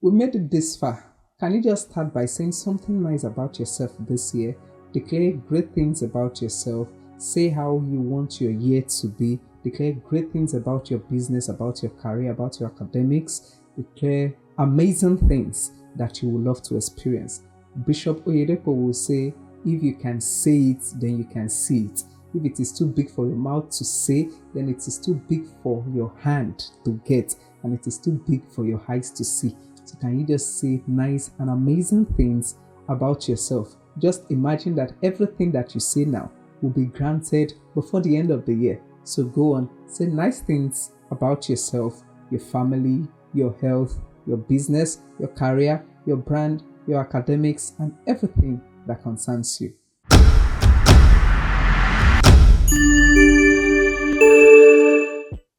We made it this far. Can you just start by saying something nice about yourself this year? Declare great things about yourself. Say how you want your year to be. Declare great things about your business, about your career, about your academics. Declare amazing things that you would love to experience. Bishop Oyedepo will say, if you can say it, then you can see it. If it is too big for your mouth to say, then it is too big for your hand to get, and it is too big for your eyes to see. So can you just say nice and amazing things about yourself? Just imagine that everything that you say now will be granted before the end of the year. So go on, say nice things about yourself, your family, your health, your business, your career, your brand, your academics, and everything that concerns you.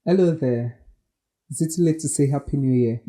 Hello there. Is it too late to say Happy New Year?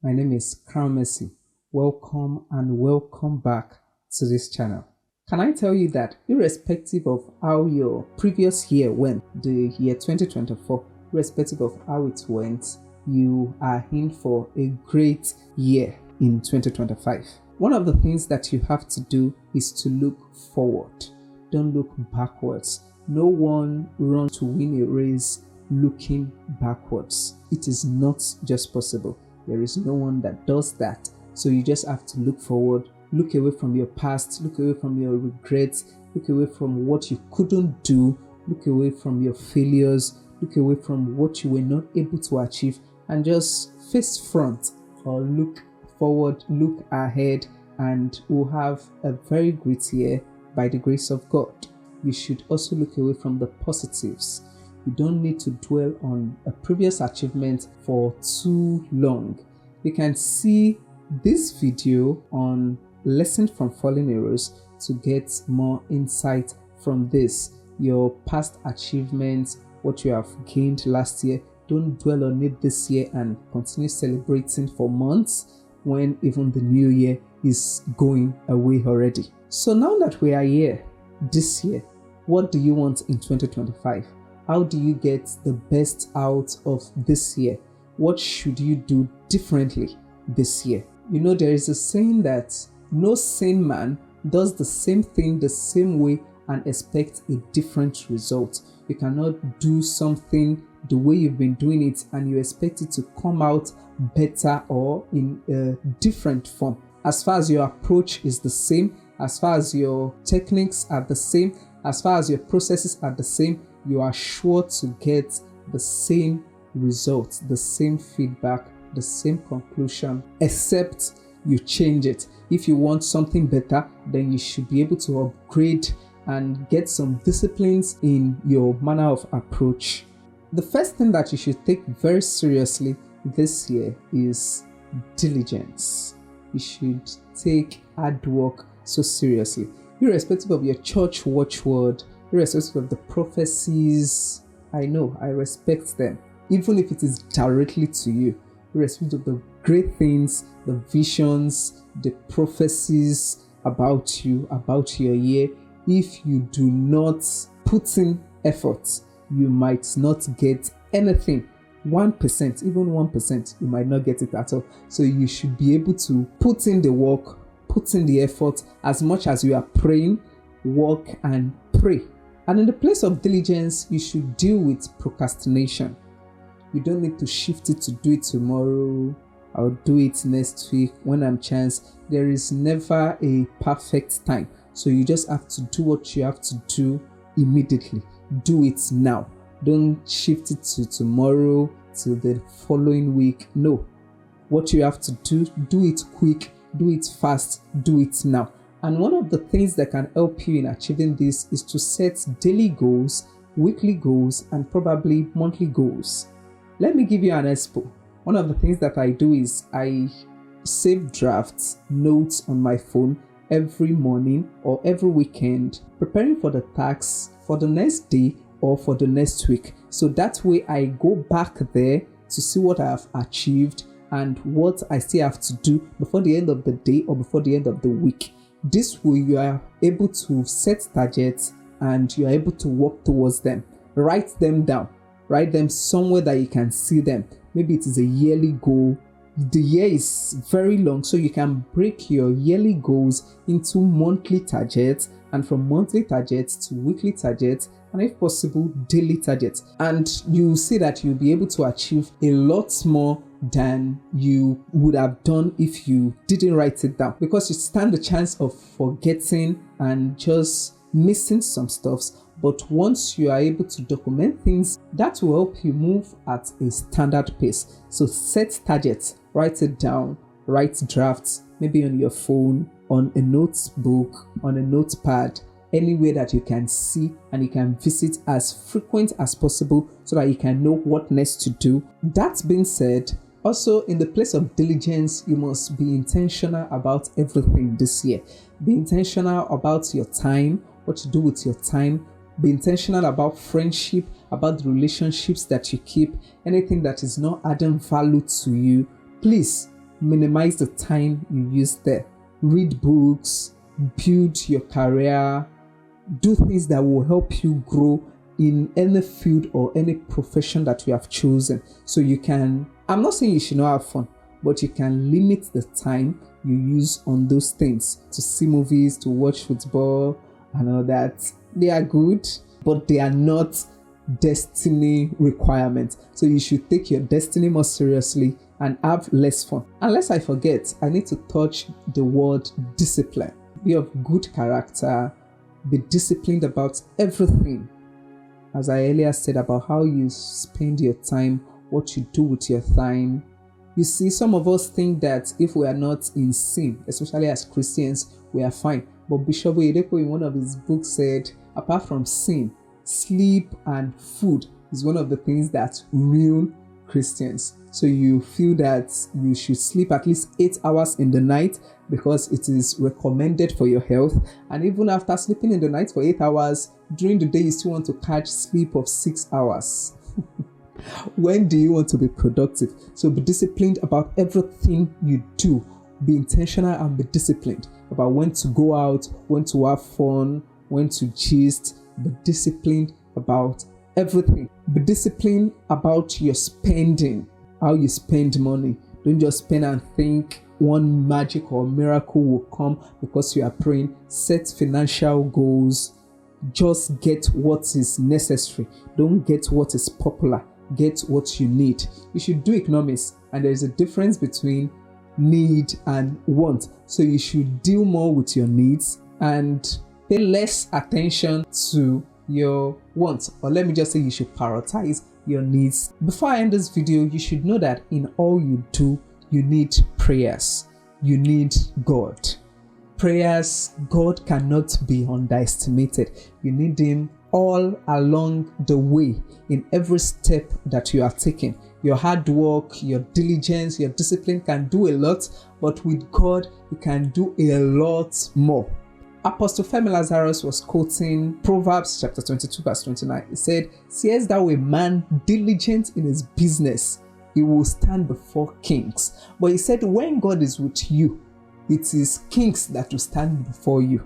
My name is Crown Mercy. Welcome and welcome back to this channel. Can I tell you that irrespective of how your previous year went, the year 2024, irrespective of how it went, you are in for a great year in 2025. One of the things that you have to do is to look forward. Don't look backwards. No one runs to win a race looking backwards. It is not just possible. There is no one that does that. So you just have to look forward, look away from your past, look away from your regrets, look away from what you couldn't do, look away from your failures, look away from what you were not able to achieve, and just face front or look forward, look ahead, and we'll have a very great year by the grace of God. You should also look away from the positives. You don't need to dwell on a previous achievement for too long. You can see this video on Lesson from Fallen Arrows to get more insight from this. Your past achievements, what you have gained last year, don't dwell on it this year and continue celebrating for months when even the new year is going away already. So now that we are here this year, what do you want in 2025? How do you get the best out of this year? What should you do differently this year? You know, there is a saying that no sane man does the same thing the same way and expect a different result. You cannot do something the way you've been doing it and you expect it to come out better or in a different form. As far as your approach is the same, as far as your techniques are the same, as far as your processes are the same, you are sure to get the same results, the same feedback, the same conclusion, except you change it. If you want something better, then you should be able to upgrade and get some disciplines in your manner of approach. The first thing that you should take very seriously this year is diligence. You should take hard work so seriously. Irrespective of your church watchword, irrespective of the prophecies, I know, I respect them. Even if it is directly to you, irrespective of the great things, the visions, the prophecies about you, about your year, if you do not put in effort, you might not get anything. 1%, even 1%, you might not get it at all. So you should be able to put in the work, put in the effort as much as you are praying, work and pray. And in the place of diligence, you should deal with procrastination. You don't need to shift it to do it tomorrow. I'll do it next week when I'm chance. There is never a perfect time. So you just have to do what you have to do immediately. Do it now. Don't shift it to tomorrow, to the following week. No. What you have to do it quick, do it fast, do it now. And one of the things that can help you in achieving this is to set daily goals, weekly goals, and probably monthly goals. Let me give you an example. One of the things that I do is I save drafts, notes on my phone every morning or every weekend, preparing for the tasks for the next day or for the next week. So that way I go back there to see what I have achieved and what I still have to do before the end of the day or before the end of the week. This way you are able to set targets and you are able to work towards them. Write them down. Write them somewhere that you can see them. Maybe it is a yearly goal. the year is very long, so you can break your yearly goals into monthly targets, and from monthly targets to weekly targets, and if possible daily targets, and you see that you'll be able to achieve a lot more than you would have done if you didn't write it down, because you stand the chance of forgetting and just missing some stuffs. But once you are able to document things, that will help you move at a standard pace. So set targets, write it down, write drafts, maybe on your phone, on a notebook, on a notepad, anywhere that you can see and you can visit as frequent as possible so that you can know what next to do. That being said, also in the place of diligence, you must be intentional about everything this year. Be intentional about your time, what you do with your time. Be intentional about friendship, about the relationships that you keep. Anything that is not adding value to you, please minimize the time you use there. Read books, build your career, do things that will help you grow in any field or any profession that you have chosen. So you can, I'm not saying you should not have fun, but you can limit the time you use on those things, to see movies, to watch football and all that. They are good, but they are not destiny requirements. So you should take your destiny more seriously and have less fun. Unless I forget, I need to touch the word discipline. Be of good character, be disciplined about everything. As I earlier said about how you spend your time, what you do with your time. You see, some of us think that if we are not in sin, especially as Christians, we are fine. But Bishop Oyedepo in one of his books said, apart from sin, sleep and food is one of the things that ruin Christians. So you feel that you should sleep at least 8 hours in the night because it is recommended for your health. And even after sleeping in the night for 8 hours, during the day you still want to catch sleep of 6 hours. When do you want to be productive? So be disciplined about everything you do. Be intentional and be disciplined about when to go out, when to have fun, when to gist. Be disciplined about everything. Be disciplined about your spending, how you spend money. Don't just spend and think one magic or miracle will come because you are praying. Set financial goals. Just get what is necessary. Don't get what is popular. Get what you need. You should do economics, and there is a difference between need and want. So you should deal more with your needs and pay less attention to your wants. Or let me just say, you should prioritize your needs. Before I end this video, you should know that in all you do, you need prayers. You need God. Prayers, God cannot be underestimated. You need Him all along the way, in every step that you are taking. Your hard work, your diligence, your discipline can do a lot, but with God, you can do a lot more. Apostle Femi Lazarus was quoting Proverbs chapter 22 verse 29. He said, "Seest thou a man diligent in his business, he will stand before kings." But he said, when God is with you, it is kings that will stand before you.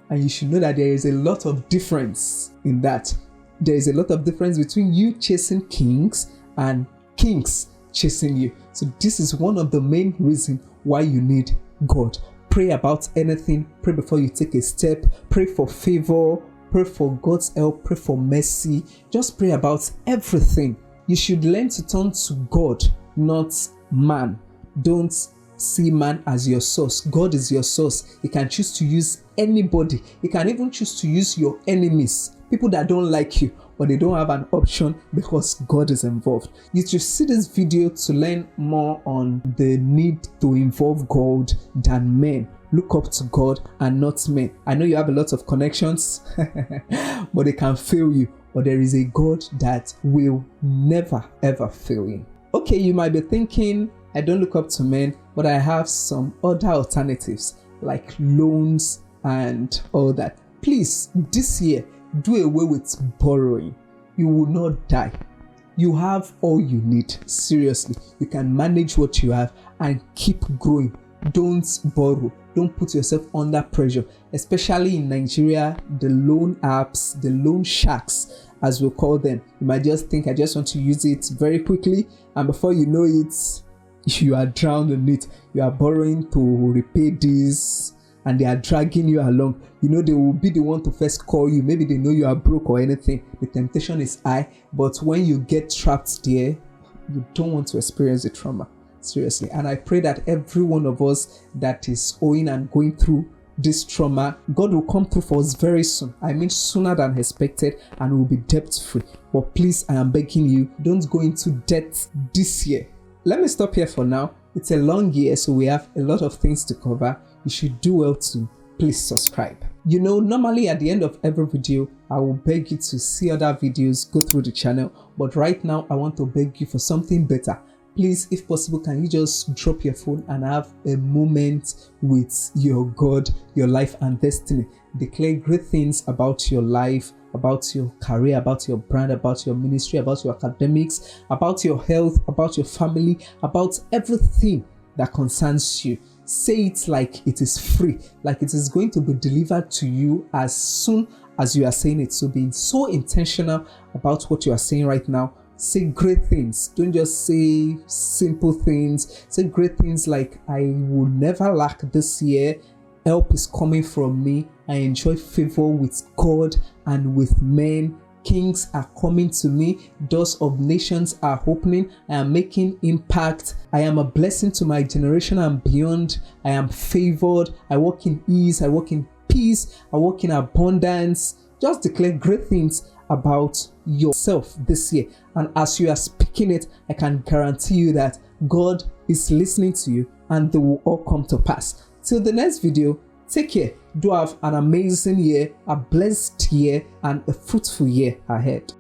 And you should know that there is a lot of difference in that. There is a lot of difference between you chasing kings and kings chasing you. So this is one of the main reasons why you need God. Pray about anything. Pray before you take a step. Pray for favor. Pray for God's help. Pray for mercy. Just pray about everything. You should learn to turn to God, not man. Don't see man as your source. God is your source. He can choose to use anybody. He can even choose to use your enemies, people that don't like you, but they don't have an option because God is involved. You should see this video to learn more on the need to involve God than men. Look up to God and not men. I know you have a lot of connections, but they can fail you. But there is a God that will never ever fail you. Okay, you might be thinking, I don't look up to men, but I have some other alternatives like loans and all that. Please, this year, do away with borrowing. You will not die. You have all you need. Seriously, you can manage what you have and keep growing. Don't borrow. Don't put yourself under pressure, especially in Nigeria. The loan apps, the loan sharks, as we call them. You might just think, I just want to use it very quickly, and before you know it, you are drowned in it. You are borrowing to repay this, and they are dragging you along. You know, they will be the one to first call you. Maybe they know you are broke or anything. The temptation is high, but when you get trapped there, you don't want to experience the trauma. Seriously. And I pray that every one of us that is owing and going through this trauma, God will come through for us very soon. I mean, sooner than expected, and we'll be debt free. But please, I am begging you, don't go into debt this year. Let me stop here for now. It's a long year, so we have a lot of things to cover. You should do well to please subscribe. You know, normally at the end of every video, I will beg you to see other videos, go through the channel. But right now, I want to beg you for something better. Please, if possible, can you just drop your phone and have a moment with your God, your life and destiny? Declare great things about your life, about your career, about your brand, about your ministry, about your academics, about your health, about your family, about everything that concerns you. Say it like it is free, like it is going to be delivered to you as soon as you are saying it. So being so intentional about what you are saying right now. Say great things. Don't just say simple things. Say great things like, I will never lack this year. Help is coming from me. I enjoy favor with God and with men. Kings are coming to me. Doors of nations are opening. I am making impact. I am a blessing to my generation and beyond. I am favored. I walk in ease. I walk in peace. I walk in abundance. Just declare great things about yourself this year, and as you are speaking it, I can guarantee you that God is listening to you and they will all come to pass. Till the next video, take care. Do have an amazing year, a blessed year, and a fruitful year ahead.